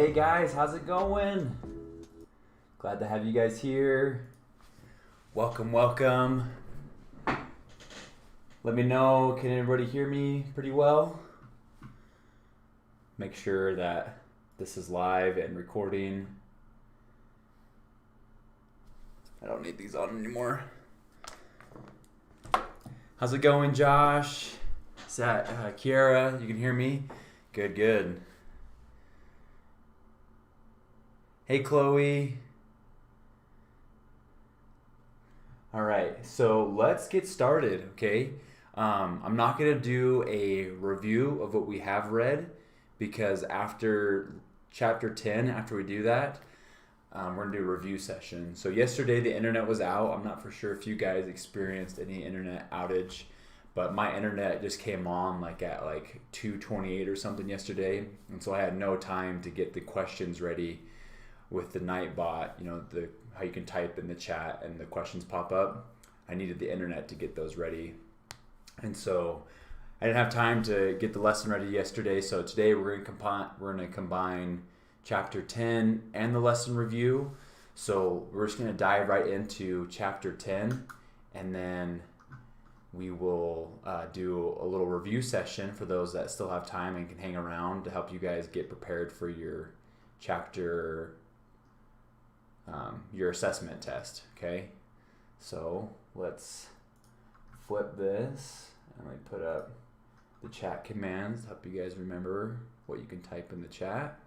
Hey guys, how's it going? Glad to have you guys here. Welcome. Let me know, can everybody hear me pretty well? Make sure that this is live and recording. I don't need these on anymore. How's it going, Josh? Is that Kiara? You can hear me? Good. Hey, Chloe. All right, so let's get started, okay? I'm not going to do a review of what we have read because after chapter 10, after we do that, we're going to do a review session. So yesterday the internet was out. I'm not for sure if you guys experienced any internet outage, but my internet just came on at 2:28 or something yesterday, and so I had no time to get the questions ready with the Nightbot, how you can type in the chat and the questions pop up. I needed the internet to get those ready. And so I didn't have time to get the lesson ready yesterday. So today we're going to combine chapter 10 and the lesson review. So we're just going to dive right into chapter 10, and then we will do a little review session for those that still have time and can hang around to help you guys get prepared for your chapter your assessment test, okay? So let's flip this and put up the chat commands to help you guys remember what you can type in the chat.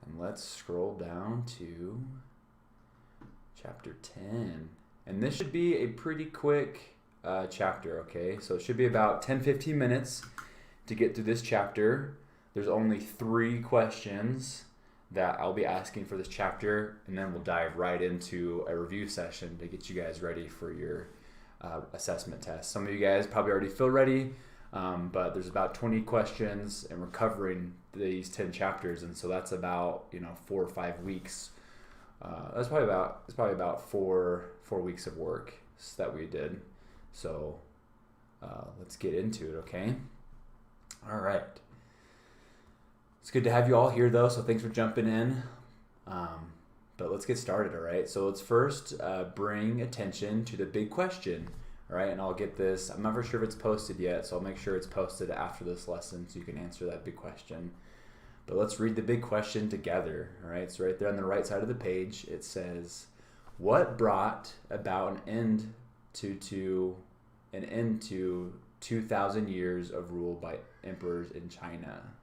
And let's scroll down to chapter 10. And this should be a pretty quick chapter, okay? So it should be about 10-15 minutes to get through this chapter. There's only 3 questions that I'll be asking for this chapter, and then we'll dive right into a review session to get you guys ready for your assessment test. Some of you guys probably already feel ready, but there's about 20 questions, and we're covering these 10 chapters, and so that's about 4 or 5 weeks. It's probably about four weeks of work that we did. So let's get into it, okay? All right. It's good to have you all here, though, so thanks for jumping in. But let's get started, all right? So let's first bring attention to the big question, all right? And I'll get this. I'm not for sure if it's posted yet, so I'll make sure it's posted after this lesson so you can answer that big question. But let's read the big question together, all right? So right there on the right side of the page, it says, what brought about an end to 2,000 years of rule by emperors in China?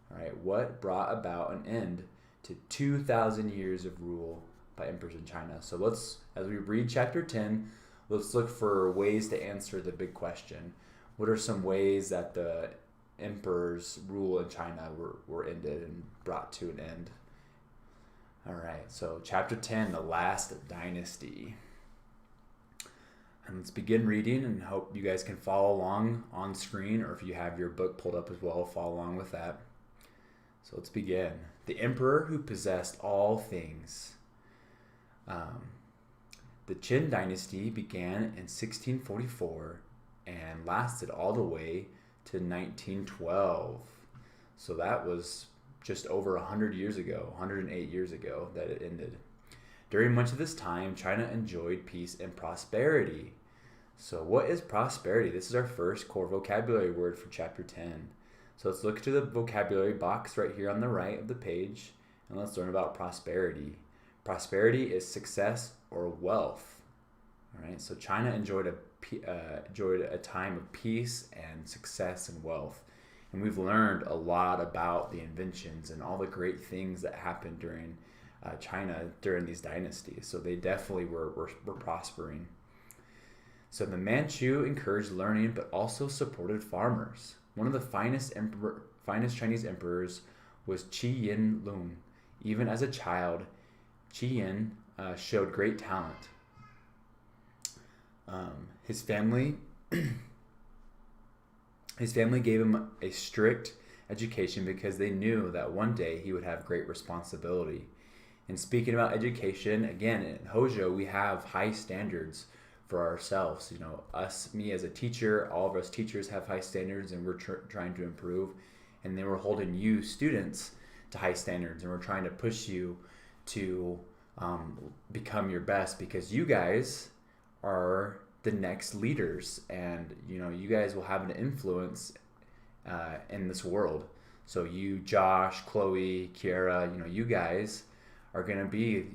All right, what brought about an end to 2,000 years of rule by emperors in China? So let's, as we read chapter 10, let's look for ways to answer the big question. What are some ways that the emperor's rule in China were ended and brought to an end? All right, so chapter 10, the last dynasty. And let's begin reading, and hope you guys can follow along on screen, or if you have your book pulled up as well, follow along with that. So let's begin. The emperor who possessed all things. The Qin dynasty began in 1644 and lasted all the way to 1912. So that was just over 100 years ago, 108 years ago that it ended. During much of this time, China enjoyed peace and prosperity. So what is prosperity? This is our first core vocabulary word for chapter 10. So let's look to the vocabulary box right here on the right of the page, and let's learn about prosperity. Prosperity is success or wealth. All right, so China enjoyed a time of peace and success and wealth. And we've learned a lot about the inventions and all the great things that happened during China during these dynasties. So they definitely were prospering. So the Manchu encouraged learning but also supported farmers. One of the finest Chinese emperors was Qi Yin Lung. Even as a child, Qi Yin showed great talent. His family gave him a strict education because they knew that one day he would have great responsibility. And speaking about education, again, in Hozho, we have high standards for ourselves. Me as a teacher, all of us teachers have high standards, and we're trying to improve. And then we're holding you students to high standards, and we're trying to push you to become your best, because you guys are the next leaders, and you guys will have an influence in this world. So you, Josh, Chloe, Kiara, you guys are going to be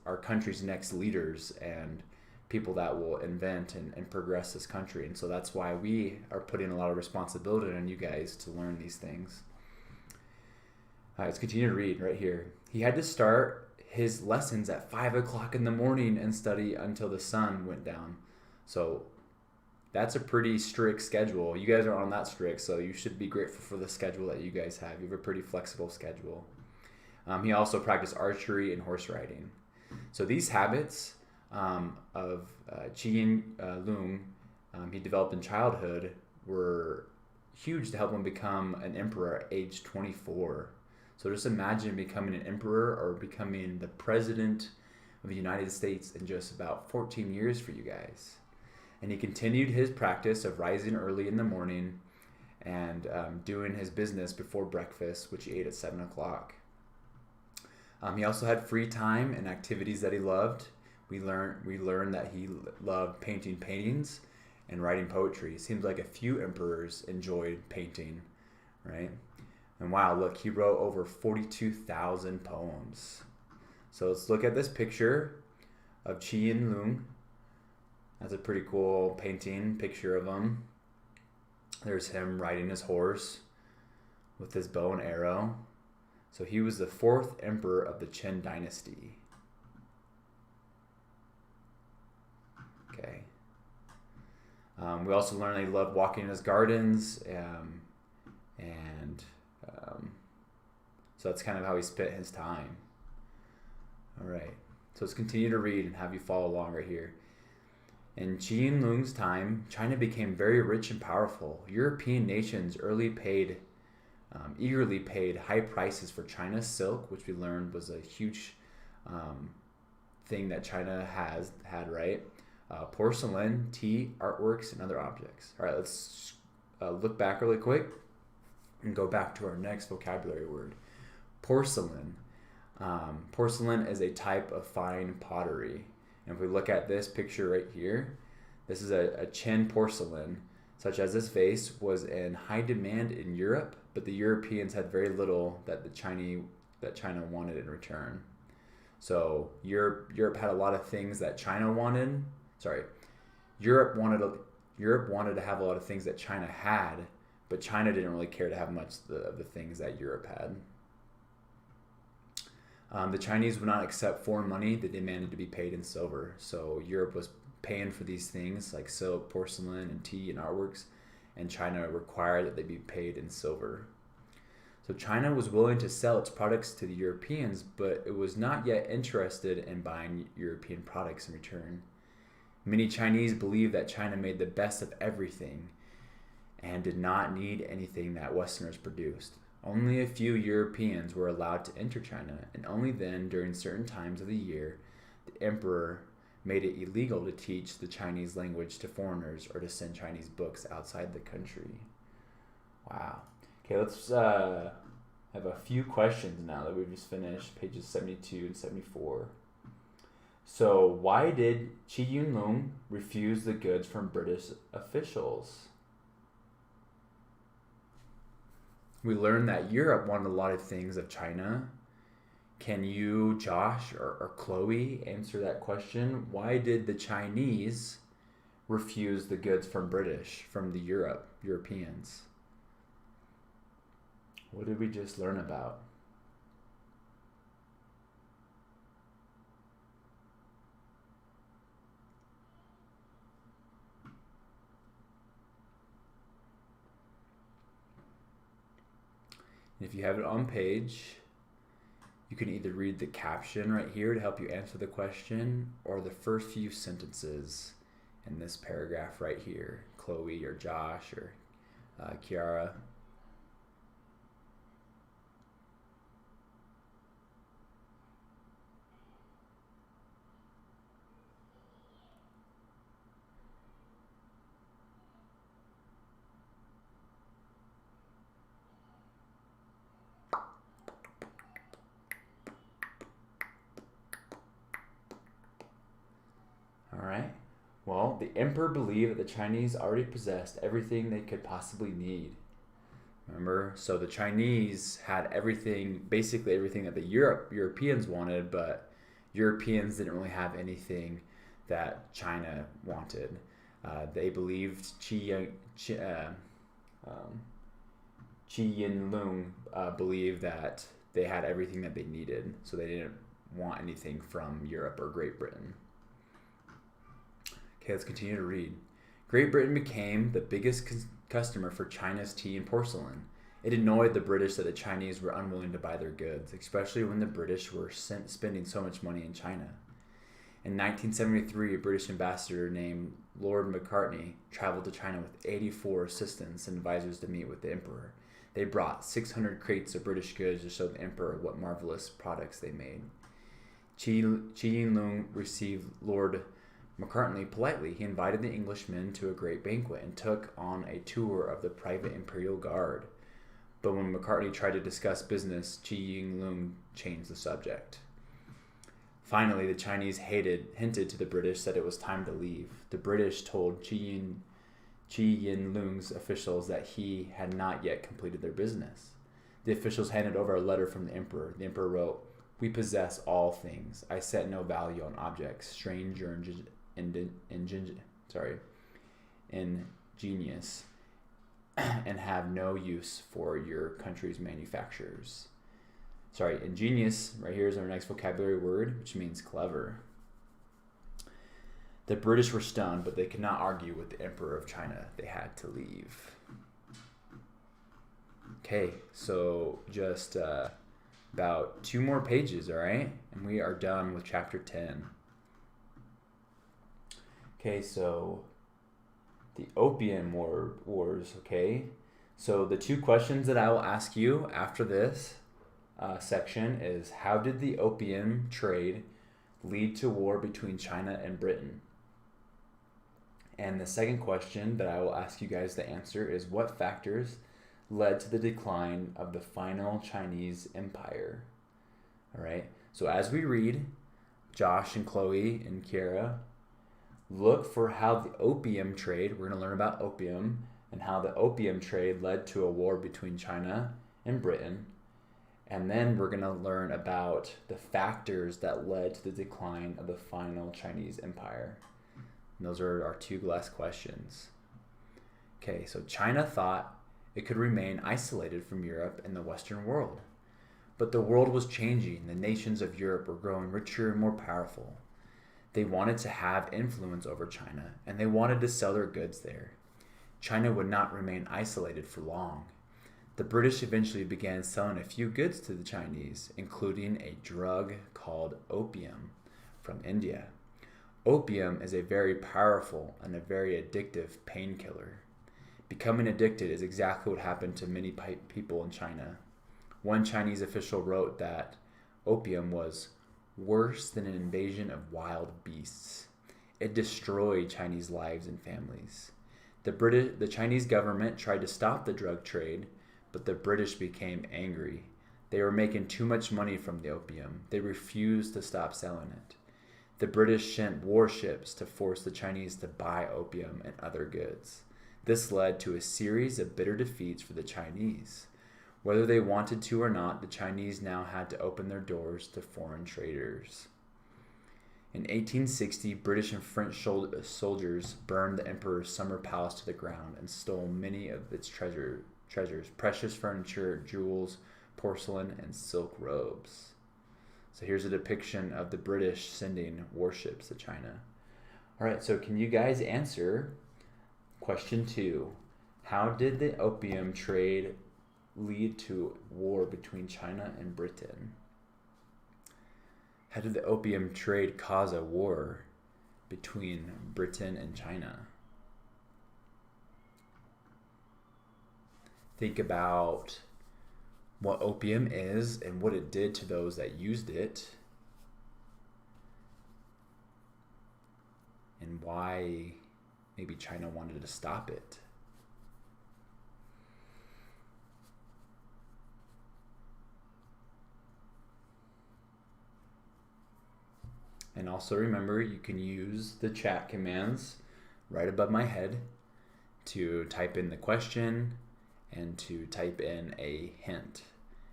our country's next leaders and people that will invent and progress this country. And so that's why we are putting a lot of responsibility on you guys to learn these things. All right, let's continue to read right here. He had to start his lessons at 5 o'clock in the morning and study until the sun went down. So that's a pretty strict schedule. You guys aren't on that strict, so you should be grateful for the schedule that you guys have. You have a pretty flexible schedule. He also practiced archery and horse riding. So these habits of Qi Lung he developed in childhood were huge to help him become an emperor at age 24. So just imagine becoming an emperor or becoming the president of the United States in just about 14 years for you guys. And he continued his practice of rising early in the morning and doing his business before breakfast, which he ate at 7 o'clock. He also had free time and activities that he loved. We learned that he loved painting paintings and writing poetry. It seems like a few emperors enjoyed painting, right? And wow, look, he wrote over 42,000 poems. So let's look at this picture of Qi Lung. That's a pretty cool picture of him. There's him riding his horse with his bow and arrow. So he was the 4th emperor of the Qin Dynasty. Okay. We also learned that he loved walking in his gardens, so that's kind of how he spent his time. All right. So let's continue to read and have you follow along right here. In Qi Lung's time, China became very rich and powerful. European nations eagerly paid high prices for China's silk, which we learned was a huge thing that China had, right? Porcelain, tea, artworks, and other objects. All right, let's look back really quick and go back to our next vocabulary word. Porcelain. Porcelain is a type of fine pottery. And if we look at this picture right here, this is a Qin porcelain, such as this vase, was in high demand in Europe, but the Europeans had very little that China wanted in return. So Europe had a lot of things that China wanted. Europe wanted to have a lot of things that China had, but China didn't really care to have much of the things that Europe had. The Chinese would not accept foreign money. They demanded to be paid in silver. So Europe was paying for these things like silk, porcelain, and tea and artworks, and China required that they be paid in silver. So China was willing to sell its products to the Europeans, but it was not yet interested in buying European products in return. Many Chinese believed that China made the best of everything and did not need anything that Westerners produced. Only a few Europeans were allowed to enter China, and only then, during certain times of the year, the emperor made it illegal to teach the Chinese language to foreigners or to send Chinese books outside the country. Wow. Okay, let's have a few questions now that we've just finished, pages 72 and 74. So, why did Qi Lung refuse the goods from British officials? We learned that Europe wanted a lot of things of China. Can you, Josh or Chloe, answer that question? Why did the Chinese refuse the goods from the Europeans? What did we just learn about? And if you have it on page, you can either read the caption right here to help you answer the question, or the first few sentences in this paragraph right here. Chloe or Josh or Kiara. the emperor believed that the Chinese already possessed everything they could possibly need. Remember? So the Chinese had everything, basically everything that the Europeans wanted, but Europeans didn't really have anything that China wanted. They believed Qi Yinlung believed that they had everything that they needed, so they didn't want anything from Europe or Great Britain. Okay, let's continue to read. Great Britain became the biggest customer for China's tea and porcelain. It annoyed the British that the Chinese were unwilling to buy their goods, especially when the British were spending so much money in China. In 1973, a British ambassador named Lord Macartney traveled to China with 84 assistants and advisors to meet with the emperor. They brought 600 crates of British goods to show the emperor what marvelous products they made. Qi Yinlung received Lord Macartney politely. He invited the Englishmen to a great banquet and took on a tour of the private imperial guard. But when Macartney tried to discuss business, Qi Yinlung changed the subject. Finally, the Chinese hinted to the British that it was time to leave. The British told Qi Yinlung's officials that he had not yet completed their business. The officials handed over a letter from the emperor. The emperor wrote, "We possess all things. I set no value on objects, strange or ingenious, and have no use for your country's manufacturers." Ingenious, right here is our next vocabulary word, which means clever. The British were stunned, but they could not argue with the Emperor of China. They had to leave. Okay, so just about 2 more pages, all right? And we are done with chapter 10. Okay, so the Opium Wars, okay? So the 2 questions that I will ask you after this section is, how did the opium trade lead to war between China and Britain? And the second question that I will ask you guys to answer is, what factors led to the decline of the final Chinese empire? All right, so as we read, Josh and Chloe and Kiara, look for how the opium trade, we're going to learn about opium, and how the opium trade led to a war between China and Britain. And then we're going to learn about the factors that led to the decline of the final Chinese empire. And those are our 2 last questions. Okay, so China thought it could remain isolated from Europe and the Western world. But the world was changing. The nations of Europe were growing richer and more powerful. They wanted to have influence over China, and they wanted to sell their goods there. China would not remain isolated for long. The British eventually began selling a few goods to the Chinese, including a drug called opium from India. Opium is a very powerful and a very addictive painkiller. Becoming addicted is exactly what happened to many people in China. One Chinese official wrote that opium was worse than an invasion of wild beasts. It destroyed Chinese lives and families. The Chinese government tried to stop the drug trade, but the British became angry. They were making too much money from the opium. They refused to stop selling it. The British sent warships to force the Chinese to buy opium and other goods. This led to a series of bitter defeats for the Chinese. Whether they wanted to or not, the Chinese now had to open their doors to foreign traders. In 1860, British and French soldiers burned the emperor's summer palace to the ground and stole many of its treasures, precious furniture, jewels, porcelain, and silk robes. So here's a depiction of the British sending warships to China. All right, so can you guys answer question 2? How did the opium trade lead to war between China and Britain? How did the opium trade cause a war between Britain and China? Think about what opium is and what it did to those that used it, and why maybe China wanted to stop it. And also remember, you can use the chat commands right above my head to type in the question and to type in a hint.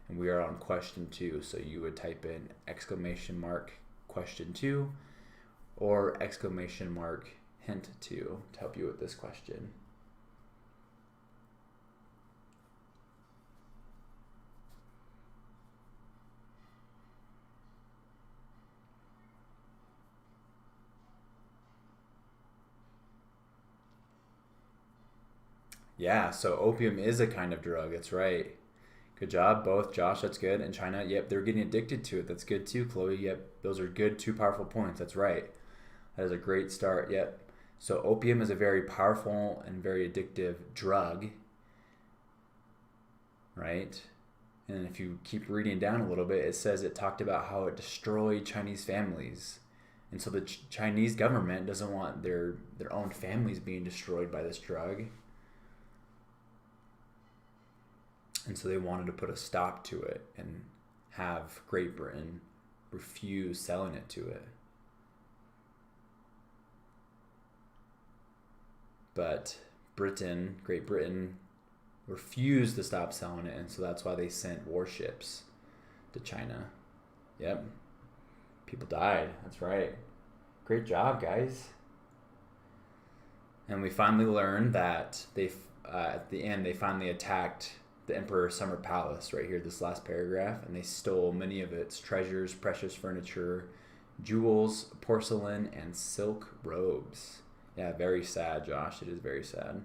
And we are on question 2, so you would type in question 2 or hint 2 to help you with this question. Yeah, so opium is a kind of drug. That's right. Good job, both. Josh, that's good. And China, yep, they're getting addicted to it. That's good too, Chloe. Yep, those are good, 2 powerful points. That's right. That is a great start. Yep. So opium is a very powerful and very addictive drug, right? And if you keep reading down a little bit, it says it talked about how it destroyed Chinese families. And so the Chinese government doesn't want their own families being destroyed by this drug. And so they wanted to put a stop to it and have Great Britain refuse selling it to it. But Great Britain, refused to stop selling it, and so that's why they sent warships to China. Yep. People died. That's right. Great job, guys. And we finally learned that at the end, they finally attacked the Emperor's summer palace right here, this last paragraph, and they stole many of its treasures, precious furniture, jewels, porcelain, and silk robes. Yeah, very sad, Josh. It is very sad.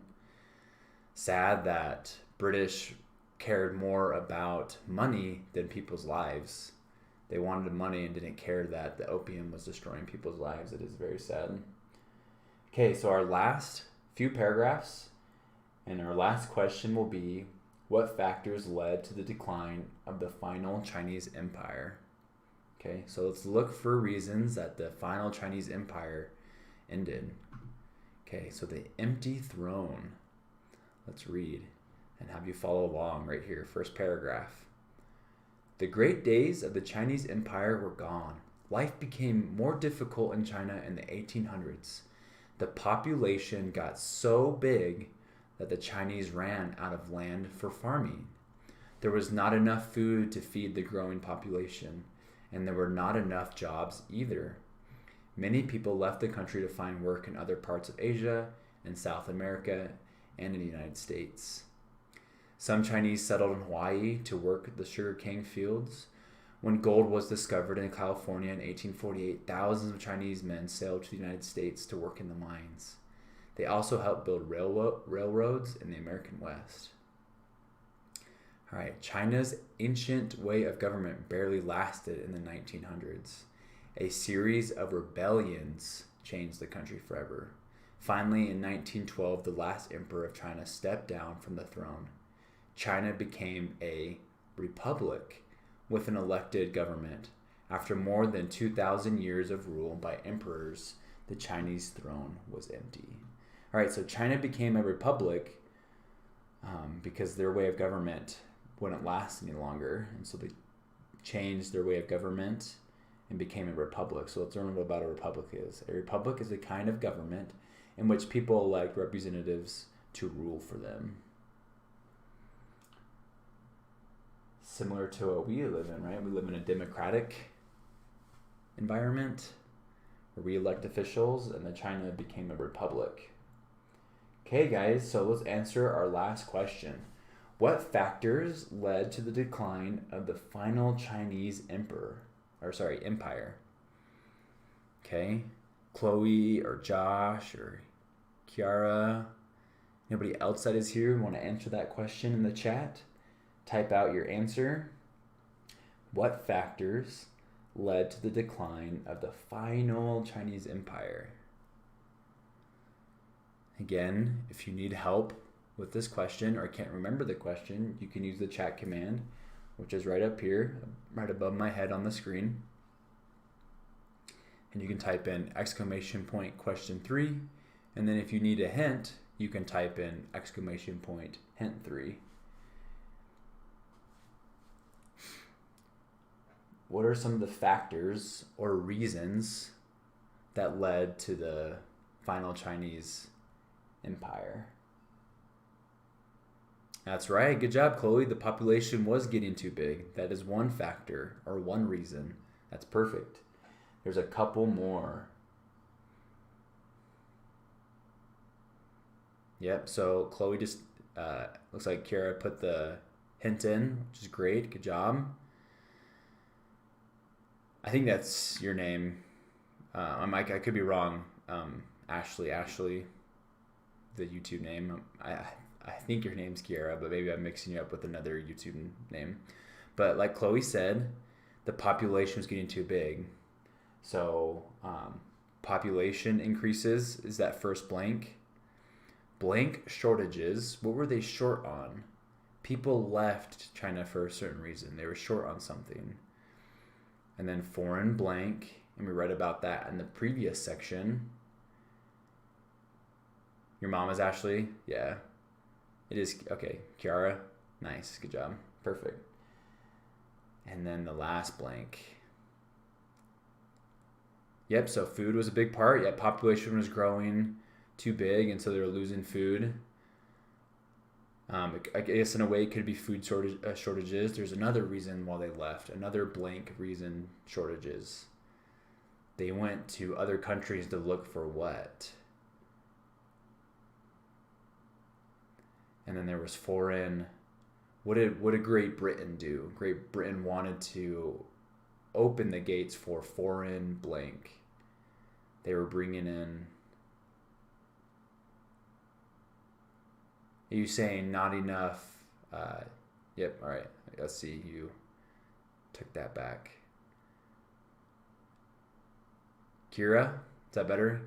Sad that British cared more about money than people's lives. They wanted money and didn't care that the opium was destroying people's lives. It is very sad. Okay, so our last few paragraphs and our last question will be, what factors led to the decline of the final Chinese Empire? Okay, so let's look for reasons that the final Chinese Empire ended. Okay, so the empty throne. Let's read and have you follow along right here. First paragraph. The great days of the Chinese Empire were gone. Life became more difficult in China in the 1800s. The population got so big that the Chinese ran out of land for farming. There was not enough food to feed the growing population, and there were not enough jobs either. Many people left the country to find work in other parts of Asia and South America and in the United States. Some Chinese settled in Hawaii to work the sugarcane fields. When gold was discovered in California in 1848, thousands of Chinese men sailed to the United States to work in the mines. They also helped build railroads in the American West. All right, China's ancient way of government barely lasted in the 1900s. A series of rebellions changed the country forever. Finally, in 1912, the last emperor of China stepped down from the throne. China became a republic with an elected government. After more than 2,000 years of rule by emperors, the Chinese throne was empty. All right, so China became a republic because their way of government wouldn't last any longer. And so they changed their way of government and became a republic. So let's learn what about a republic is. A republic is a kind of government in which people elect representatives to rule for them. Similar to what we live in, right? We live in a democratic environment where we elect officials, and then China became a republic. Okay, guys, so let's answer our last question. What factors led to the decline of the final Chinese empire? Okay, Chloe or Josh or Kiara, anybody else that is here want to answer that question in the chat? Type out your answer. What factors led to the decline of the final Chinese empire? Again, if you need help with this question or can't remember the question, you can use the chat command, which is right up here, right above my head on the screen. And you can type in question 3. And then if you need a hint, you can type in hint 3. What are some of the factors or reasons that led to the final Chinese empire. That's right. Good job, Chloe. The population was getting too big. That is one factor or one reason. That's perfect. There's a couple more. Yep, so Chloe just, looks like Kara put the hint in, which is great. Good job. I think that's your name. I could be wrong. Ashley, the YouTube name. I think your name's Kiara, but maybe I'm mixing you up with another YouTube name. But like Chloe said, the population was getting too big. So population increases is that first blank. Blank shortages. What were they short on? People left China for a certain reason. They were short on something. And then foreign blank. And we read about that in the previous section. Your mom is Ashley? Yeah. It is. Okay. Kiara. Nice. Good job. Perfect. And then the last blank. Yep. So food was a big part. Yeah. Population was growing too big, and so they were losing food. I guess in a way it could be food shortages. There's another reason why they left. Another blank reason, shortages. They went to other countries to look for what? And then there was foreign. What did Great Britain do? Great Britain wanted to open the gates for foreign blank. They were bringing in. Are you saying not enough? Yep. All right. Let's see. You took that back. Kira, is that better?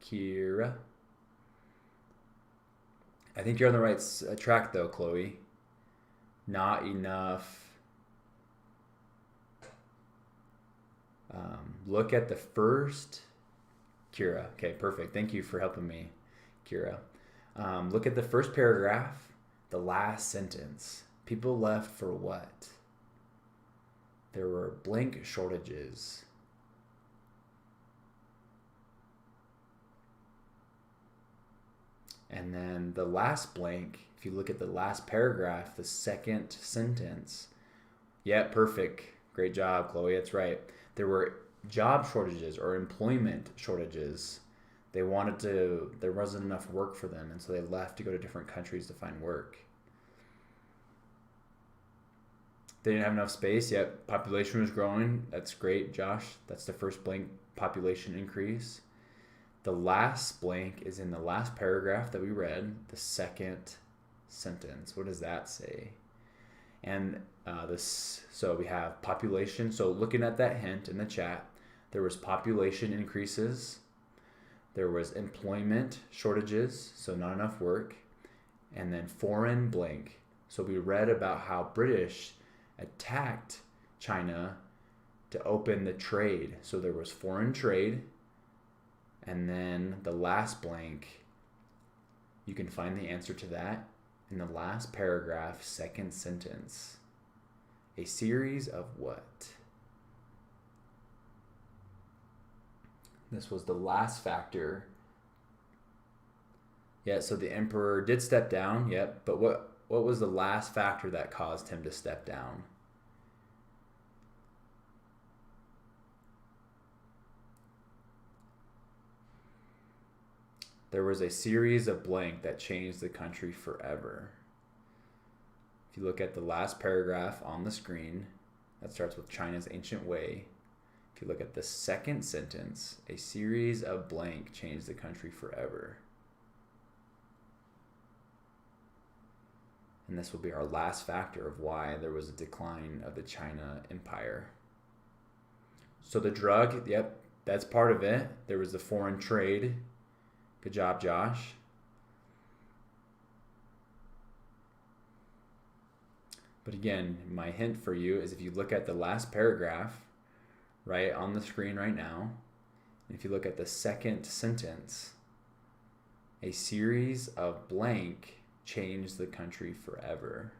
Kira. I think you're on the right track though, Chloe. Not enough. Look at the first. Kira. Okay, perfect. Thank you for helping me, Kira. Look at the first paragraph, the last sentence. People left for what? There were blank shortages. And then the last blank, if you look at the last paragraph, the second sentence. Yeah, perfect. Great job, Chloe. That's right. There were job shortages or employment shortages. There wasn't enough work for them, and so they left to go to different countries to find work. They didn't have enough space. Yep, population was growing. That's great, Josh. That's the first blank, population increase. The last blank is in the last paragraph that we read, the second sentence. What does that say? And so we have population. So looking at that hint in the chat, there was population increases. There was employment shortages, so not enough work. And then foreign blank. So we read about how British attacked China to open the trade. So there was foreign trade. And then the last blank, you can find the answer to that in the last paragraph, second sentence. A series of what? This was the last factor. Yeah, so the emperor did step down, yep. But what was the last factor that caused him to step down? There was a series of blank that changed the country forever. If you look at the last paragraph on the screen, that starts with China's ancient way. If you look at the second sentence, a series of blank changed the country forever. And this will be our last factor of why there was a decline of the China Empire. So the drug, yep, that's part of it. There was the foreign trade. Good job, Josh. But again, my hint for you is if you look at the last paragraph, right on the screen right now, and if you look at the second sentence, a series of blank changed the country forever.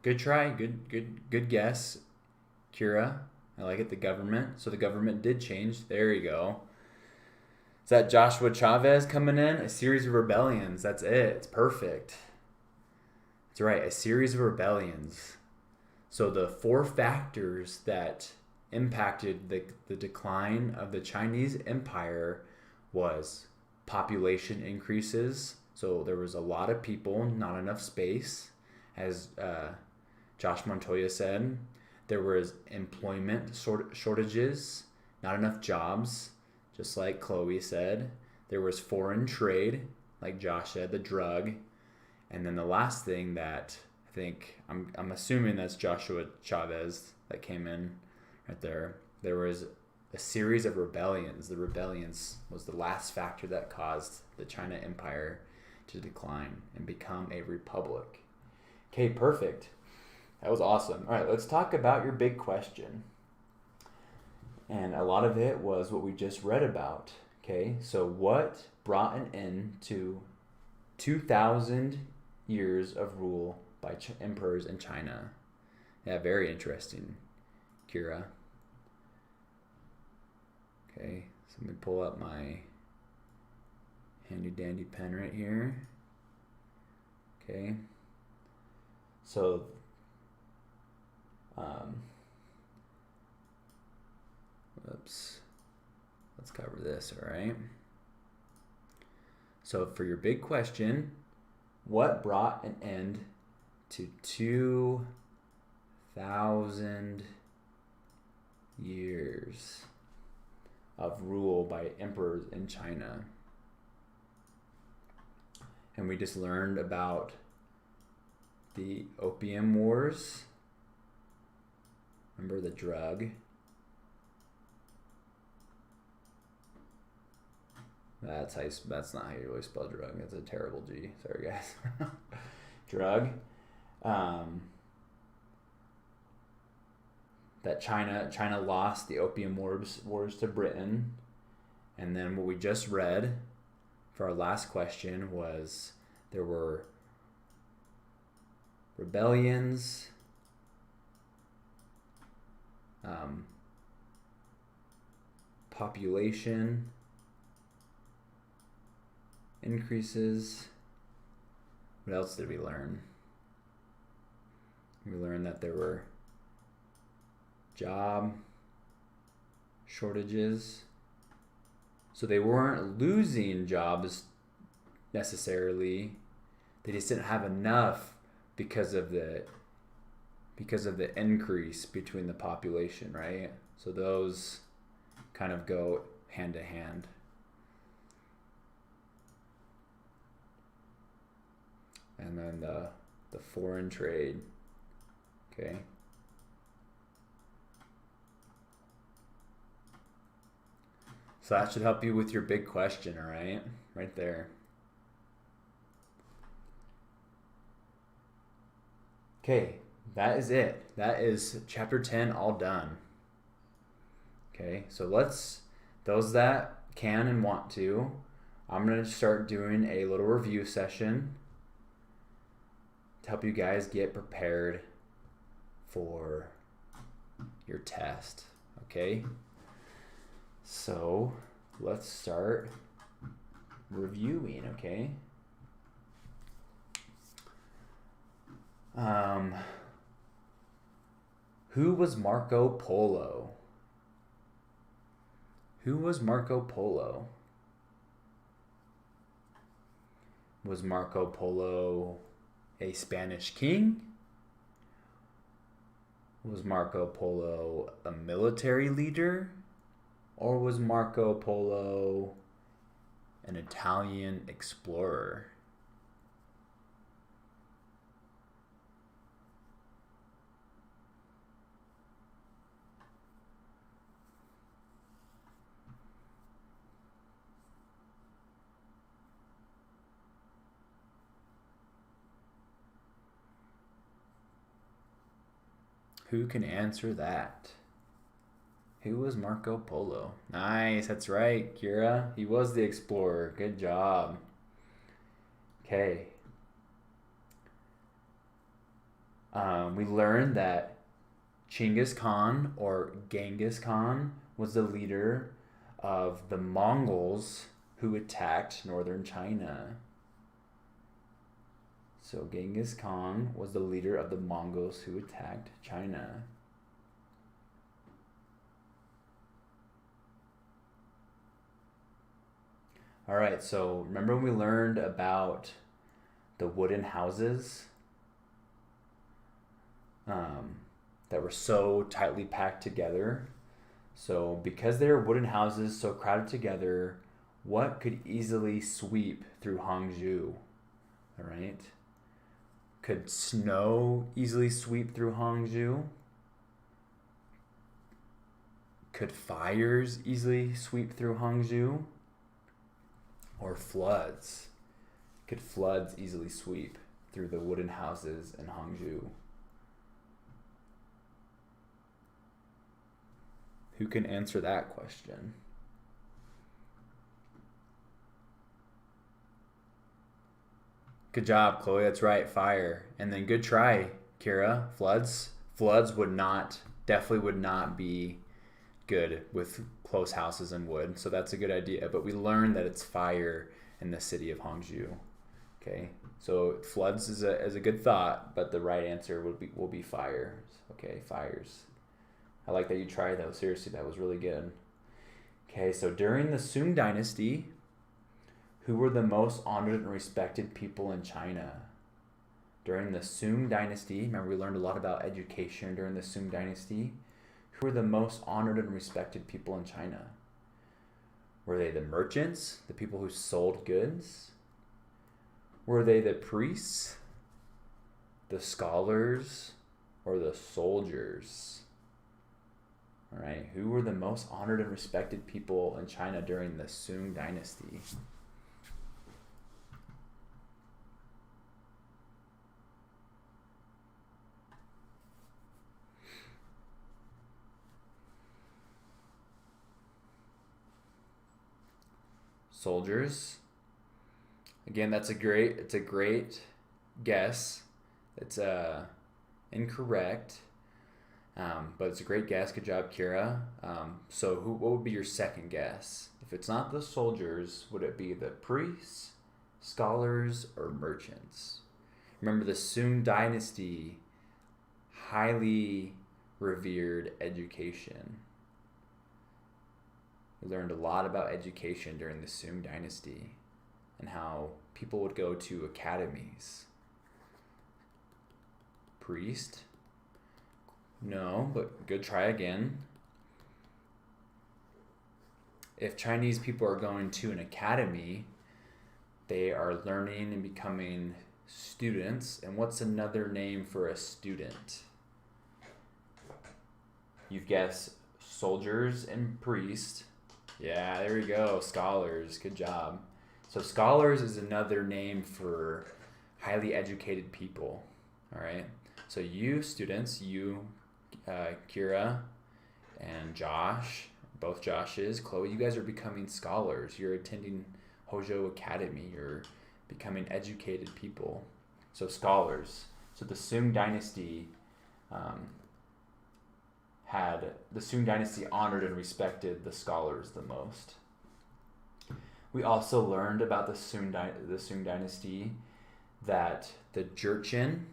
Good try. Good guess, Kira. I like it. The government. So the government did change. There you go. Is that Joshua Chavez coming in? A series of rebellions. That's it. It's perfect. That's right. A series of rebellions. So the 4 factors that impacted the decline of the Chinese Empire was population increases. So there was a lot of people, not enough space. As Josh Montoya said, there was employment shortages, not enough jobs, just like Chloe said. There was foreign trade, like Josh said, the drug. And then the last thing that I think, I'm assuming that's Joshua Chavez that came in right there. There was a series of rebellions. The rebellions was the last factor that caused the China Empire to decline and become a republic. Okay, perfect. That was awesome. All right, let's talk about your big question. And a lot of it was what we just read about. Okay, so what brought an end to 2,000 years of rule by emperors in China? Yeah, very interesting, Kira. Okay, so let me pull up my handy dandy pen right here. Okay, so let's cover this, all right? So for your big question, what brought an end to 2,000 years of rule by emperors in China? And we just learned about the Opium Wars. Remember the drug? That's not how you really spell drug. That's a terrible G. Sorry, guys. Drug. That China lost the Opium Wars to Britain. And then what we just read for our last question was there were rebellions, population increases. What else did we learn? We learned that there were job shortages. So they weren't losing jobs necessarily. They just didn't have enough because of the increase between the population, right? So those kind of go hand to hand. And then the foreign trade, okay? So that should help you with your big question, all right? Right there. Okay, that is it. That is chapter 10 all done. Okay, so those that can and want to, I'm going to start doing a little review session to help you guys get prepared for your test, okay? So let's start reviewing, okay? Who was Marco Polo? Who was Marco Polo? Was Marco Polo a Spanish king? Was Marco Polo a military leader? Or was Marco Polo an Italian explorer? Who can answer that? Who was Marco Polo? Nice, that's right, Kira. He was the explorer. Good job. Okay. We learned that Chinggis Khan or Genghis Khan was the leader of the Mongols who attacked northern China. So Genghis Khan was the leader of the Mongols who attacked China. All right, so remember when we learned about the wooden houses that were so tightly packed together? So because they were wooden houses so crowded together, what could easily sweep through Hangzhou? All right. Could snow easily sweep through Hangzhou? Could fires easily sweep through Hangzhou? Or floods? Could floods easily sweep through the wooden houses in Hangzhou? Who can answer that question? Good job, Chloe. That's right, fire. And then good try, Kira. Floods definitely would not be good with close houses and wood. So that's a good idea. But we learned that it's fire in the city of Hangzhou. Okay, so floods is a good thought, but the right answer will be fires. Okay, fires. I like that you tried that. Seriously, that was really good. Okay, so during the Sung Dynasty, who were the most honored and respected people in China? During the Sung Dynasty, remember we learned a lot about education during the Sung Dynasty. Who were the most honored and respected people in China? Were they the merchants, the people who sold goods? Were they the priests, the scholars, or the soldiers? All right, who were the most honored and respected people in China during the Sung Dynasty? Soldiers. Again, it's a great guess. It's incorrect, but it's a great guess. Good job, Kira. So what would be your second guess? If it's not the soldiers, would it be the priests, scholars, or merchants? Remember, the Sung Dynasty highly revered education. We learned a lot about education during the Sung Dynasty and how people would go to academies. Priest? No, but good try again. If Chinese people are going to an academy, they are learning and becoming students. And what's another name for a student? You've guessed soldiers and priests. Yeah, there we go. Scholars. Good job. So scholars is another name for highly educated people. All right. So you students, Kira and Josh, both Joshes, Chloe, you guys are becoming scholars. You're attending Hozho Academy. You're becoming educated people. So scholars. So the Sung Dynasty honored and respected the scholars the most. We also learned about the Sung Dynasty that the Jurchen,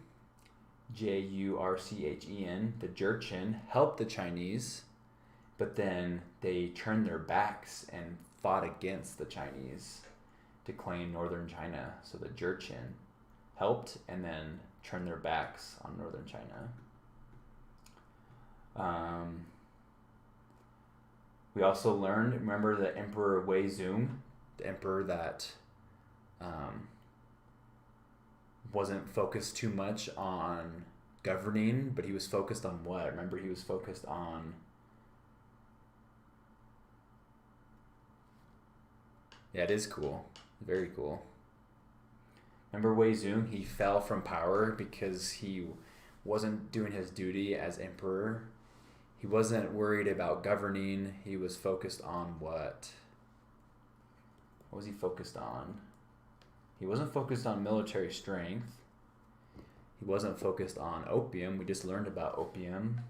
Jurchen, the Jurchen helped the Chinese, but then they turned their backs and fought against the Chinese to claim northern China. So the Jurchen helped and then turned their backs on northern China. We also learned, remember the Emperor Weizong, the emperor that wasn't focused too much on governing, but he was focused on what? Remember, he was focused on yeah, it is cool. Very cool. Remember Weizong? He fell from power because he wasn't doing his duty as emperor. He wasn't worried about governing. He was focused on what? What was he focused on? He wasn't focused on military strength. He wasn't focused on opium. We just learned about opium.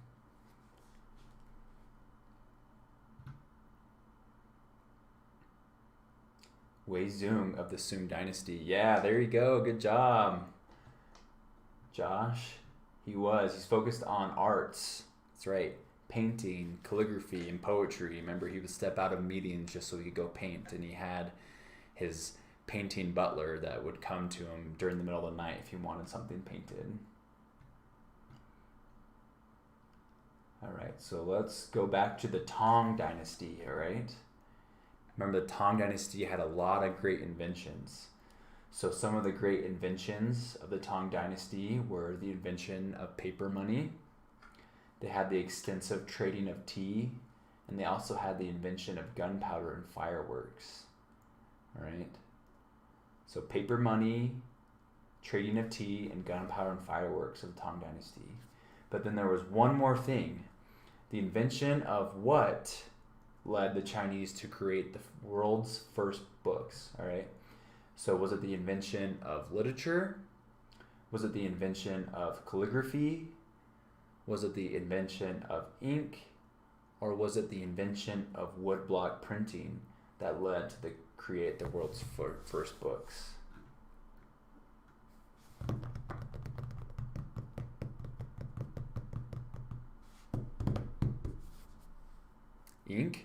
Wei Zung of the Sung Dynasty. Yeah, there you go. Good job, Josh. He's focused on arts. That's right. Painting, calligraphy, and poetry. Remember, he would step out of meetings just so he could go paint, and he had his painting butler that would come to him during the middle of the night if he wanted something painted. All right, so let's go back to the Tang Dynasty, all right? Remember, the Tang Dynasty had a lot of great inventions. So some of the great inventions of the Tang Dynasty were the invention of paper money. They had the extensive trading of tea, and they also had the invention of gunpowder and fireworks. All right. So paper money, trading of tea, and gunpowder and fireworks of the Tang Dynasty. But then there was one more thing. The invention of what led the Chinese to create the world's first books, all right? So was it the invention of literature? Was it the invention of calligraphy? Was it the invention of ink? Or was it the invention of woodblock printing that led to create the world's first books? Ink?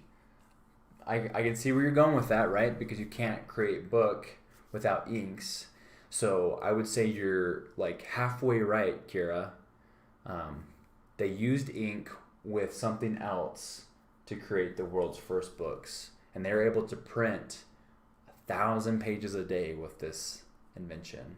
I can see where you're going with that, right? Because you can't create book without inks. So I would say you're like halfway right, Kira. They used ink with something else to create the world's first books. And they were able to print 1,000 pages a day with this invention.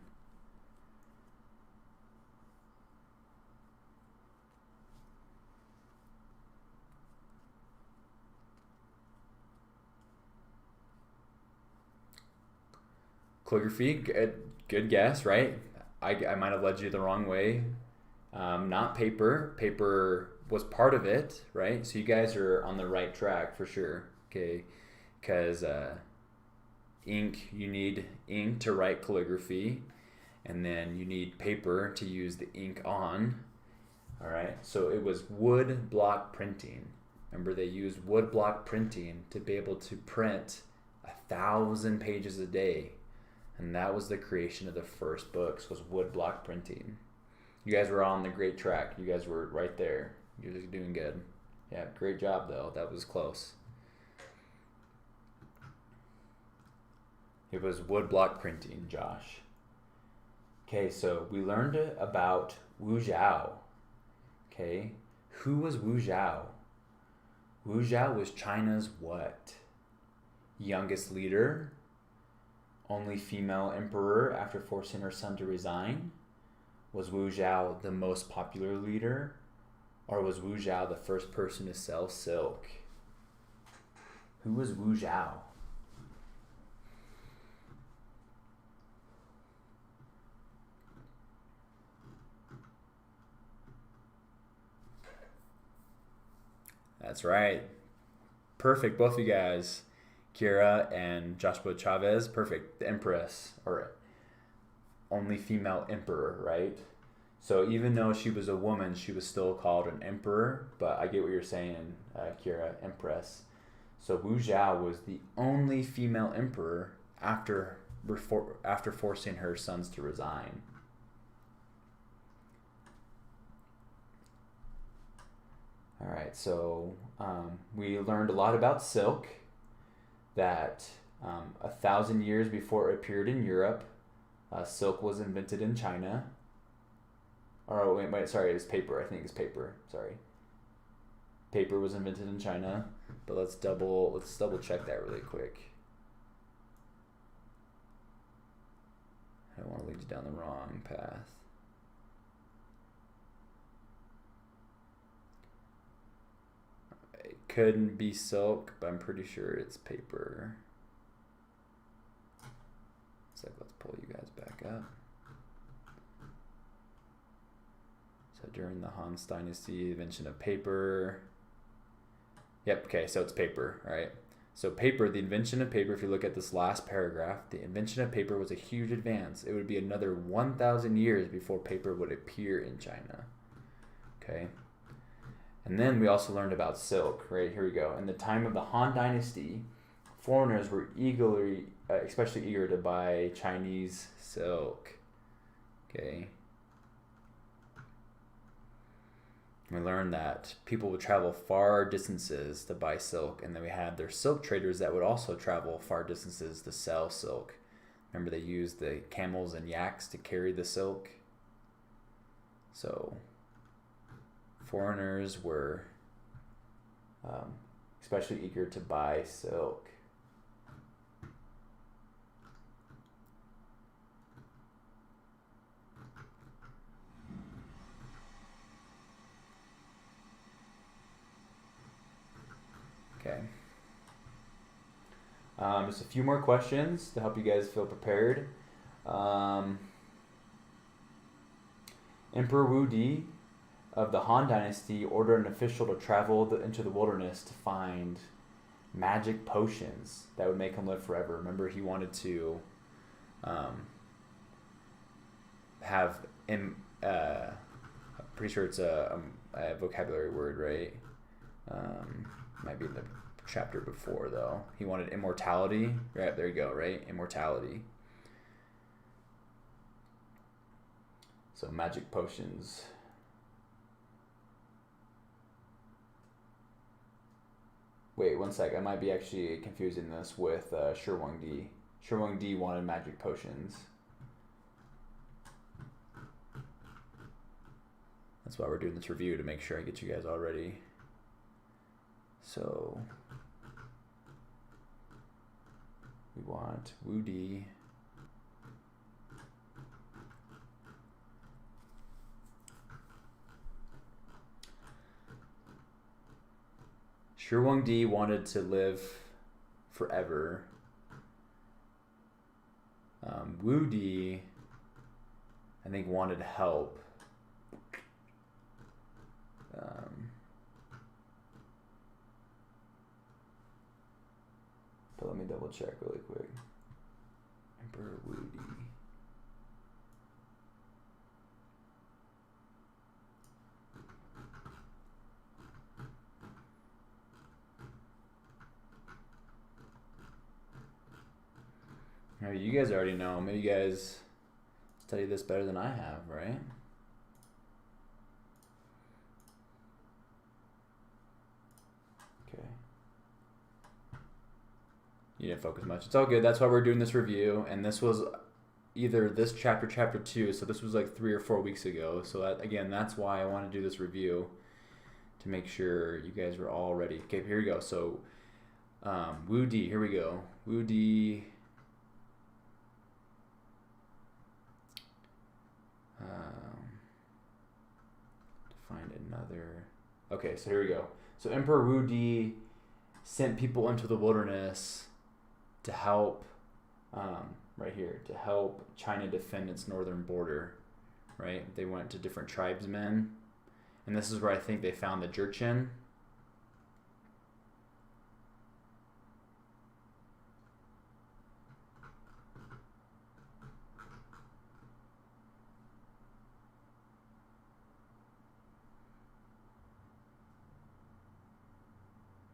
Calligraphy, good guess, right? I might have led you the wrong way. Not paper. Paper was part of it, right? So you guys are on the right track for sure, okay? Because ink, you need ink to write calligraphy, and then you need paper to use the ink on, all right? So it was wood block printing. Remember, they used wood block printing to be able to print 1,000 pages a day. And that was the creation of the first books, was woodblock printing. You guys were on the great track. You guys were right there. You're doing good. Yeah, great job, though. That was close. It was woodblock printing, Josh. Okay, so we learned about Wu Zhao. Okay, who was Wu Zhao? Wu Zhao was China's what? Youngest leader? Only female emperor after forcing her son to resign? Was Wu Zhao the most popular leader? Or was Wu Zhao the first person to sell silk? Who was Wu Zhao? That's right. Perfect, both of you guys. Kira and Joshua Chavez, perfect. The Empress, or only female emperor, right? So even though she was a woman, she was still called an emperor, but I get what you're saying, Kira, Empress. So Wu Zhao was the only female emperor after forcing her sons to resign. All right, so we learned a lot about silk, that 1,000 years before it appeared in Europe, silk was invented in China. Or wait, sorry, it's paper. I think it's paper. Sorry. Paper was invented in China, but let's double check that really quick. I don't want to lead you down the wrong path. It couldn't be silk, but I'm pretty sure it's paper. So let's pull you guys back up. So during the Han Dynasty, invention of paper. Yep, okay, so it's paper, right? So paper, the invention of paper, if you look at this last paragraph, the invention of paper was a huge advance. It would be another 1,000 years before paper would appear in China. Okay. And then we also learned about silk, right? Here we go. In the time of the Han Dynasty, foreigners were especially eager to buy Chinese silk. Okay. We learned that people would travel far distances to buy silk, and then we had their silk traders that would also travel far distances to sell silk. Remember, they used the camels and yaks to carry the silk. So foreigners were especially eager to buy silk. Okay. Just a few more questions to help you guys feel prepared. Emperor Wu Di of the Han Dynasty ordered an official to travel into the wilderness to find magic potions that would make him live forever. Remember, he wanted to have, I'm pretty sure it's a vocabulary word, right? Might be in the chapter before, though. He wanted immortality. Right, there you go, right? Immortality. So magic potions. Wait, one sec. I might be actually confusing this with Shi Huangdi. Shi Huangdi wanted magic potions. That's why we're doing this review, to make sure I get you guys all ready. So we want Wu Di. Shi Huangdi wanted to live forever. Wu Di, I think, wanted help. But let me double check really quick. Emperor Wu Di. Alright, you guys already know. Maybe you guys study this better than I have, right? Okay. You didn't focus much. It's all good. That's why we're doing this review. And this was either this chapter, chapter 2. So this was like 3 or 4 weeks ago. So that, again, that's why I want to do this review, to make sure you guys were all ready. Okay, here we go. So Wu Di, here we go. Wu Di. Find another. Okay, so here we go. So Emperor Wu Di sent people into the wilderness to help, right here, to help China defend its northern border, right? They went to different tribesmen, and this is where I think they found the Jurchen.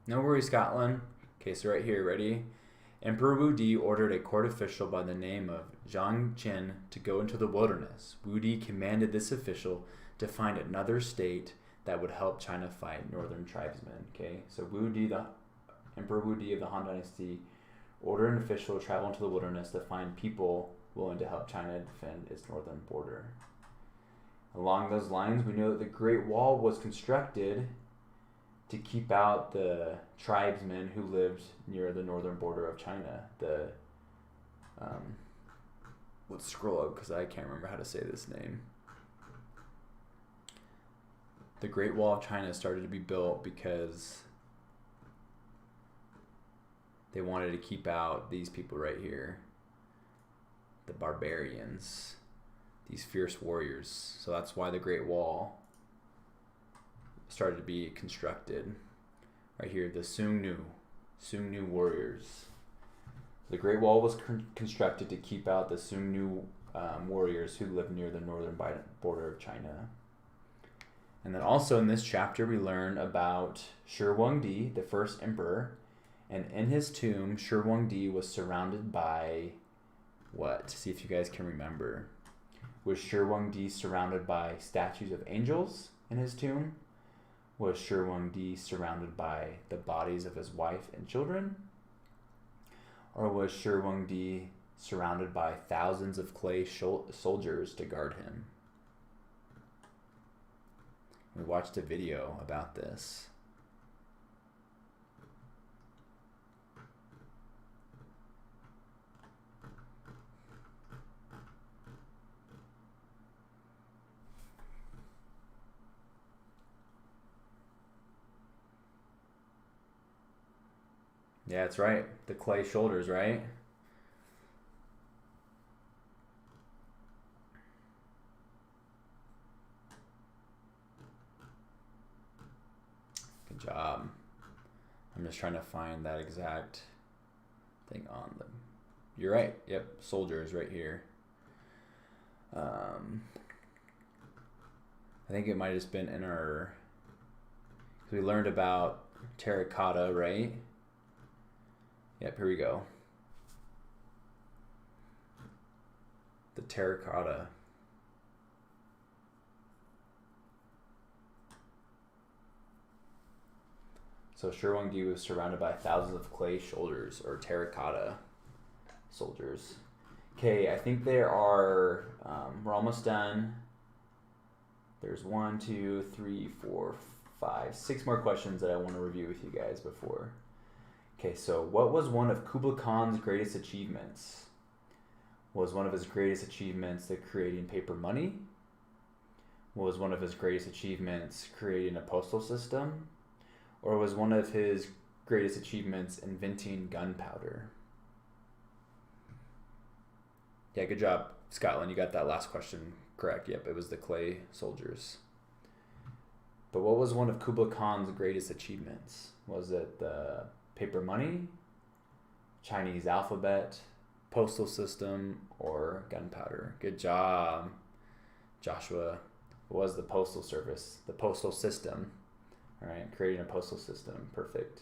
No worries, Scotland. Okay, so right here, ready? Emperor Wu Di ordered a court official by the name of Zhang Qin to go into the wilderness. Wu Di commanded this official to find another state that would help China fight northern tribesmen. Okay, so Wu Di, the Emperor Wu Di of the Han Dynasty, ordered an official to travel into the wilderness to find people willing to help China defend its northern border. Along those lines, we know that the Great Wall was constructed to keep out the tribesmen who lived near the northern border of China. Let's scroll up because I can't remember how to say this name. The Great Wall of China started to be built because they wanted to keep out these people right here, the barbarians, these fierce warriors. So that's why the Great Wall started to be constructed. Right here, the Sungnu Sumnu warriors. The Great Wall was constructed to keep out the Sumnu warriors who lived near the northern border of China. And then also in this chapter we learn about Shi Huangdi, the first emperor, and in his tomb Shi Huangdi was surrounded by what? See if you guys can remember. Was Shi Huangdi surrounded by statues of angels in his tomb? Was Shi Huangdi surrounded by the bodies of his wife and children? Or was Shi Huangdi surrounded by thousands of clay soldiers to guard him? We watched a video about this. Yeah, that's right. The clay shoulders, right? Good job. I'm just trying to find that exact thing on them. You're right. Yep, soldiers right here. I think it might have just been in our... We learned about terracotta, right? Yep, here we go. The terracotta. So Shi Huangdi was surrounded by thousands of clay shoulders, or terracotta soldiers. Okay, I think there are, we're almost done. There's 1, 2, 3, 4, 5, 6 more questions that I want to review with you guys before. Okay, so what was one of Kublai Khan's greatest achievements? Was one of his greatest achievements the creating paper money? Was one of his greatest achievements creating a postal system? Or was one of his greatest achievements inventing gunpowder? Yeah, good job, Scotland. You got that last question correct. Yep, it was the clay soldiers. But what was one of Kublai Khan's greatest achievements? Was it the paper money, Chinese alphabet, postal system, or gunpowder? Good job, Joshua. It was the postal service, the postal system. All right, creating a postal system. Perfect.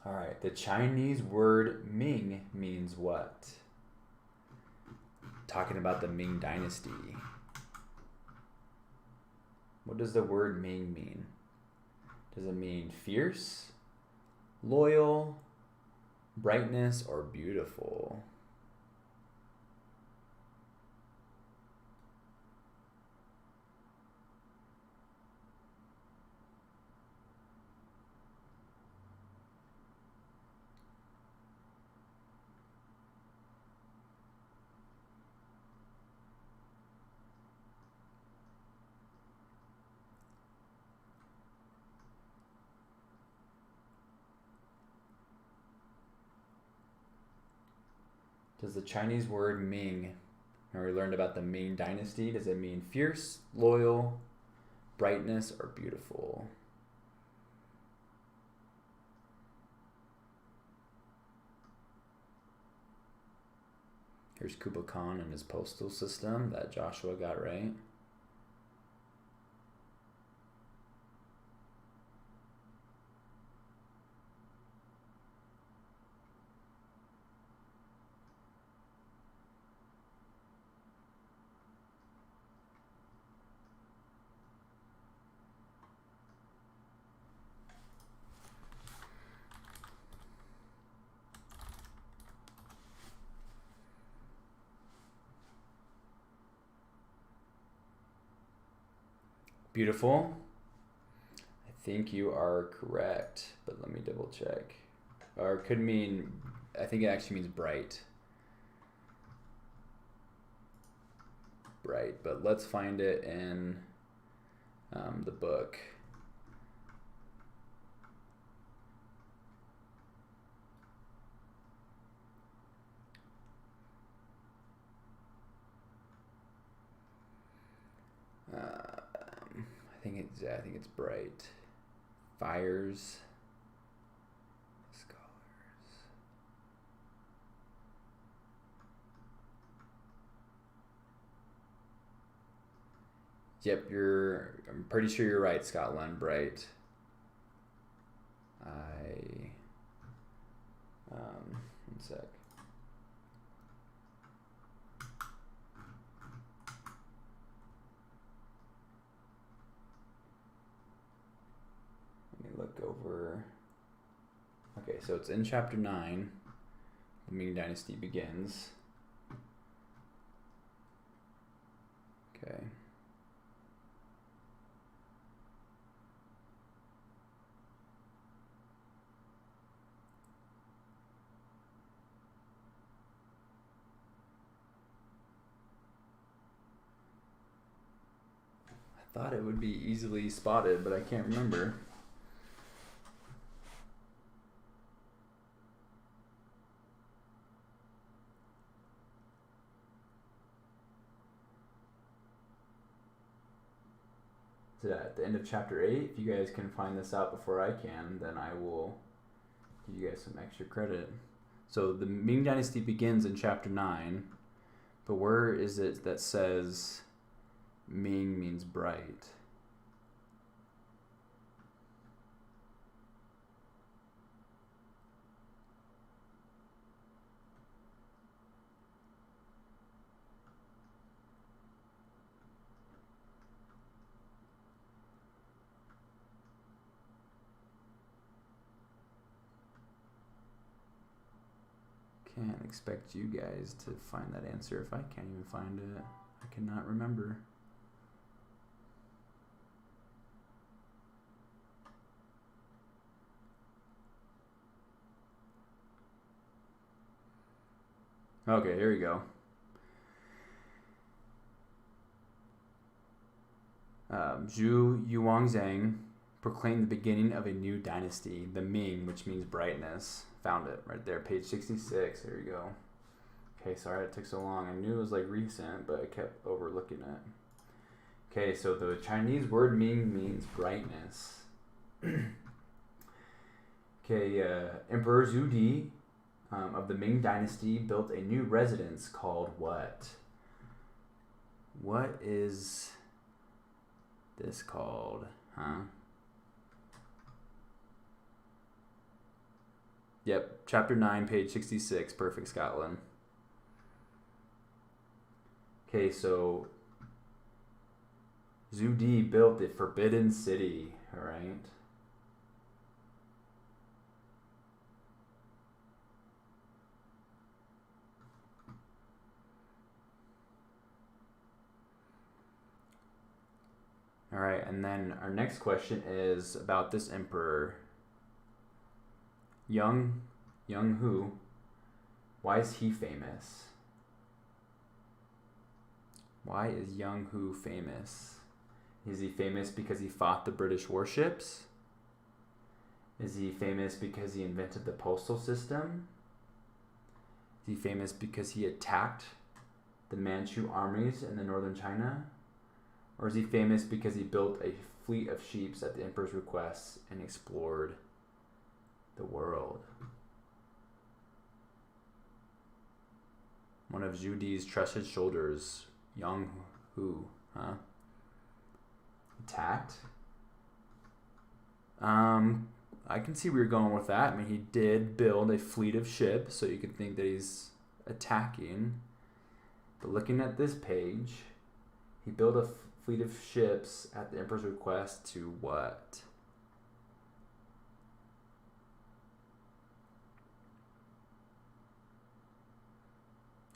All right, the Chinese word Ming means what? Talking about the Ming Dynasty. What does the word Ming mean? Does it mean fierce, loyal, brightness, or beautiful? Does the Chinese word Ming, and we learned about the Ming Dynasty, does it mean fierce, loyal, brightness, or beautiful? Here's Kublai Khan and his postal system that Joshua got right. Beautiful. I think you are correct, but let me double check. Or it could mean, I think it actually means bright. Bright, but let's find it in the book. I think it's bright. Fires. Scholars. Yep, I'm pretty sure you're right, Scotland. Bright. One sec. Let me look over. Okay, so it's in chapter 9. The Ming Dynasty begins. Okay. I thought it would be easily spotted, but I can't remember. Is it at the end of chapter 8? If you guys can find this out before I can, then I will give you guys some extra credit. So the Ming Dynasty begins in chapter 9, but where is it that says Ming means bright? Can't expect you guys to find that answer if I can't even find it. I cannot remember. Okay, here we go. Zhu Yuanzhang proclaimed the beginning of a new dynasty, the Ming, which means brightness. Found it right there, page 66. There you go. Okay, sorry it took so long. I knew it was like recent, but I kept overlooking it. Okay, so the Chinese word Ming means brightness. Okay, Emperor Zhu Di of the Ming Dynasty built a new residence called what? What is this called? Huh? Yep, chapter 9, page 66, perfect, Scotland. Okay, so Zhu Di built the Forbidden City, all right? All right, and then our next question is about this emperor, Young Hu. Why is he famous? Why is Young Hu famous? Is he famous because he fought the British warships? Is he famous because he invented the postal system? Is he famous because he attacked the Manchu armies in the northern China? Or is he famous because he built a fleet of ships at the emperor's request and explored the world? One of Zhu Di's trusted soldiers, Young Hu, huh? Attacked? I can see where you're going with that. I mean, he did build a fleet of ships, so you could think that he's attacking. But looking at this page, he built a fleet of ships at the emperor's request to what?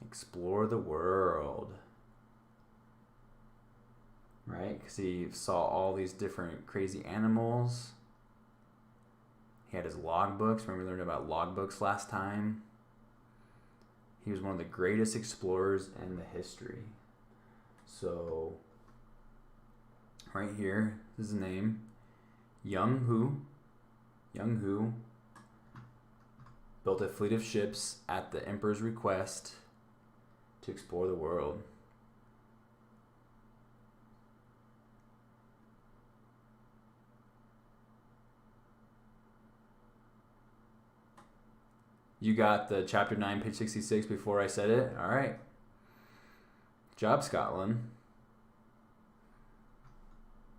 Explore the world. Right? Because he saw all these different crazy animals. He had his logbooks. Remember we learned about logbooks last time? He was one of the greatest explorers in the history. So, right here, this is his name. Young Hu built a fleet of ships at the emperor's request to explore the world. You got the chapter 9, page 66 before I said it? All right. Good job, Scotland.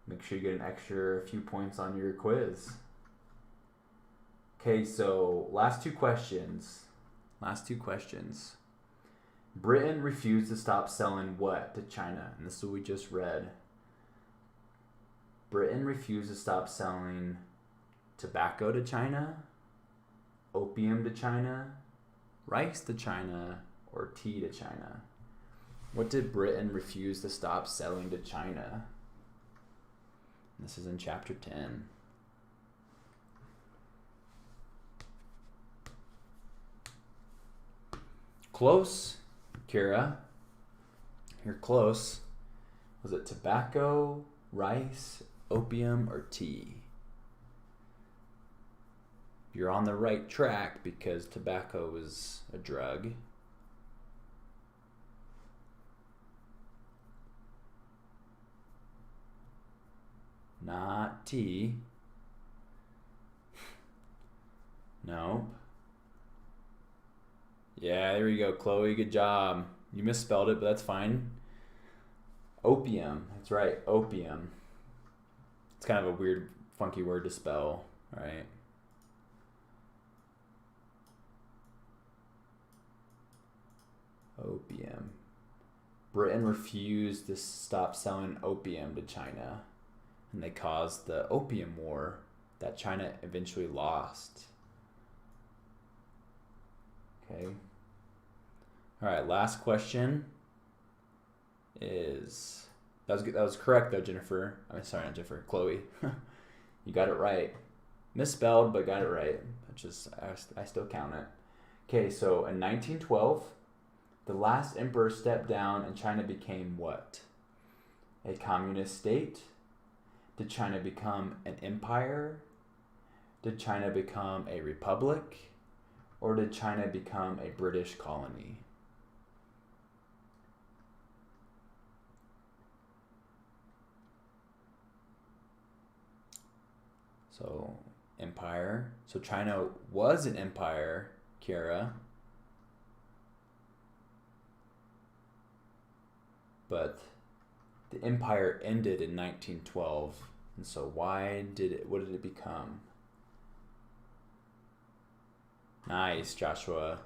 Make sure you get an extra few points on your quiz. Okay, so last two questions. Britain refused to stop selling what to China? And this is what we just read. Britain refused to stop selling tobacco to China, opium to China, rice to China, or tea to China. What did Britain refuse to stop selling to China? This is in chapter 10. Close, Kira. You're close. Was it tobacco, rice, opium, or tea? You're on the right track because tobacco is a drug. Not tea. No. Yeah, there you go, Chloe. Good job. You misspelled it, but that's fine. Opium. That's right, opium. It's kind of a weird, funky word to spell, right? Opium. Britain refused to stop selling opium to China, and they caused the Opium War that China eventually lost. Okay. All right, last question is... That was correct, though, Jennifer. I'm sorry, not Jennifer. Chloe. You got it right. Misspelled, but got it right. I still count it. Okay, so in 1912, the last emperor stepped down and China became what? A communist state? Did China become an empire? Did China become a republic? Or did China become a British colony? So, empire. So China was an empire, Kiara. But the empire ended in 1912. And so what did it become? Nice, Joshua.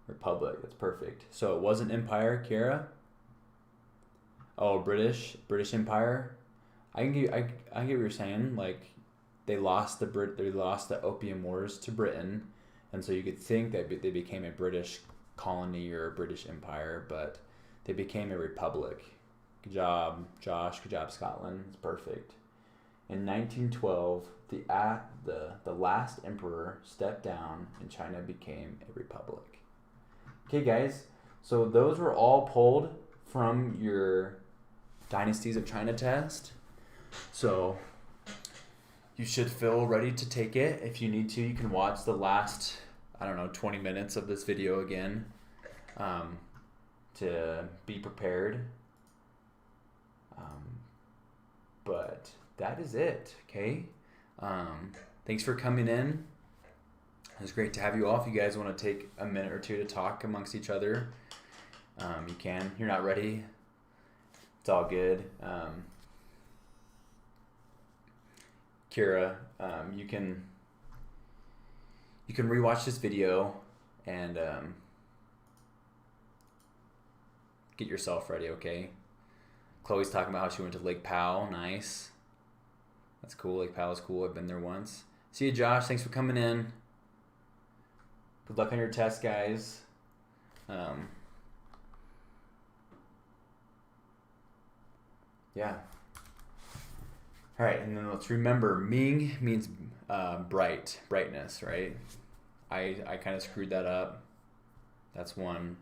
Republic. That's perfect. So it was an empire, Kiara? Oh, British Empire. I get what you're saying. Like, they lost the Opium Wars to Britain, and so you could think that they became a British colony or a British empire, but they became a republic. Good job, Josh. Good job, Scotland. It's perfect. In 1912, the last emperor stepped down, and China became a republic. Okay, guys. So those were all pulled from your Dynasties of China test. So you should feel ready to take it. If you need to, you can watch the last, 20 minutes of this video again to be prepared. But that is it, okay? Thanks for coming in. It was great to have you all. If you guys want to take a minute or two to talk amongst each other, you can. You're not ready. It's all good. Kira, you can rewatch this video and get yourself ready, okay? Chloe's talking about how she went to Lake Powell. Nice. That's cool. Lake Powell's cool. I've been there once. See you, Josh. Thanks for coming in. Good luck on your test, guys. Yeah. All right, and then let's remember, Ming means brightness, right? I kind of screwed that up. That's one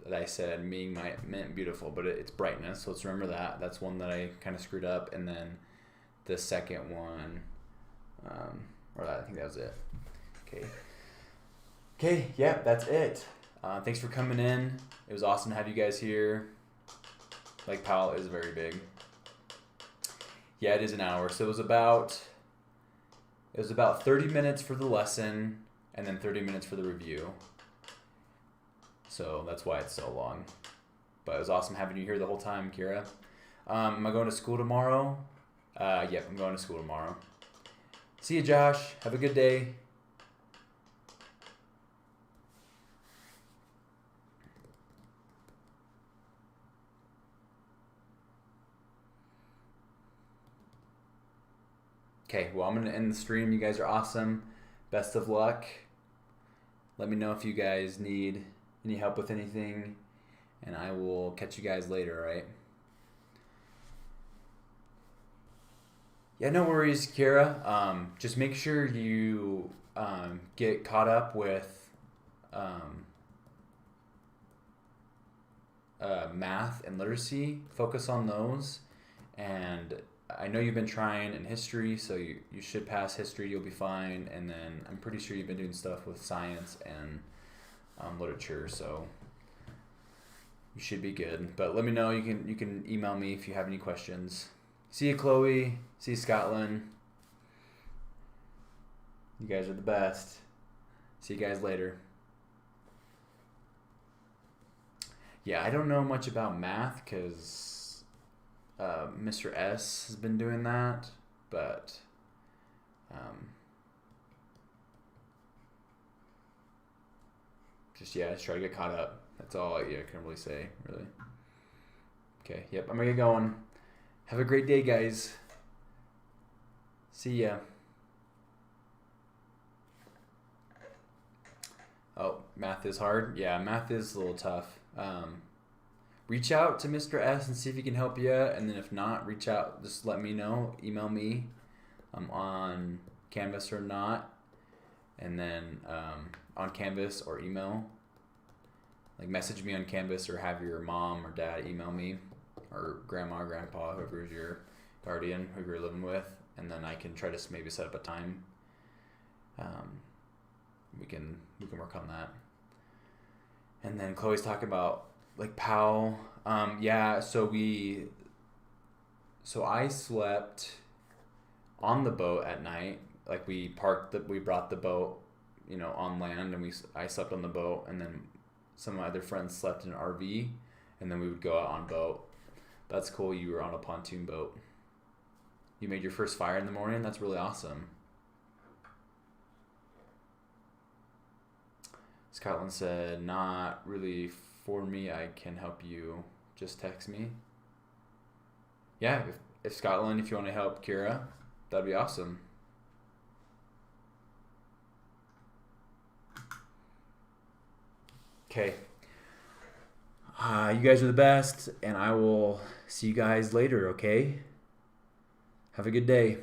that I said Ming meant beautiful, but it's brightness, so let's remember that. That's one that I kind of screwed up, and then the second one, I think that was it. Okay, yeah, that's it. Thanks for coming in. It was awesome to have you guys here. Lake Powell is very big. Yeah, it is an hour. So it was about 30 minutes for the lesson and then 30 minutes for the review. So that's why it's so long. But it was awesome having you here the whole time, Kira. Am I going to school tomorrow? Yep, I'm going to school tomorrow. See you, Josh. Have a good day. Okay, well, I'm going to end the stream. You guys are awesome. Best of luck. Let me know if you guys need any help with anything, and I will catch you guys later, all right? Yeah, no worries, Kira. Just make sure you get caught up with math and literacy. Focus on those. And I know you've been trying in history, so you should pass history. You'll be fine. And then I'm pretty sure you've been doing stuff with science and literature, so you should be good. But let me know. You can email me if you have any questions. See you, Chloe. See you, Scotland. You guys are the best. See you guys later. Yeah, I don't know much about math because Mr. S has been doing that, but just try to get caught up. That's all I can really say, really. Okay, yep, I'm gonna get going. Have a great day, guys. See ya. Oh, math is hard? Yeah, math is a little tough. Reach out to Mr. S and see if he can help you. And then if not, reach out. Just let me know. Email me. I'm on Canvas or not. And then on Canvas or email. Like message me on Canvas or have your mom or dad email me. Or grandma or grandpa, whoever is your guardian, who you're living with. And then I can try to maybe set up a time. We can work on that. And then Chloe's talking about like POW. So I slept on the boat at night. Like we brought the boat, on land, and I slept on the boat, and then some of my other friends slept in an RV, and then we would go out on boat. That's cool. You were on a pontoon boat. You made your first fire in the morning. That's really awesome. Scotland said, not really for me. I can help you. Just text me. Yeah, if Scotland, if you want to help Kira, that'd be awesome. Okay. You guys are the best, and I will see you guys later, okay? Have a good day.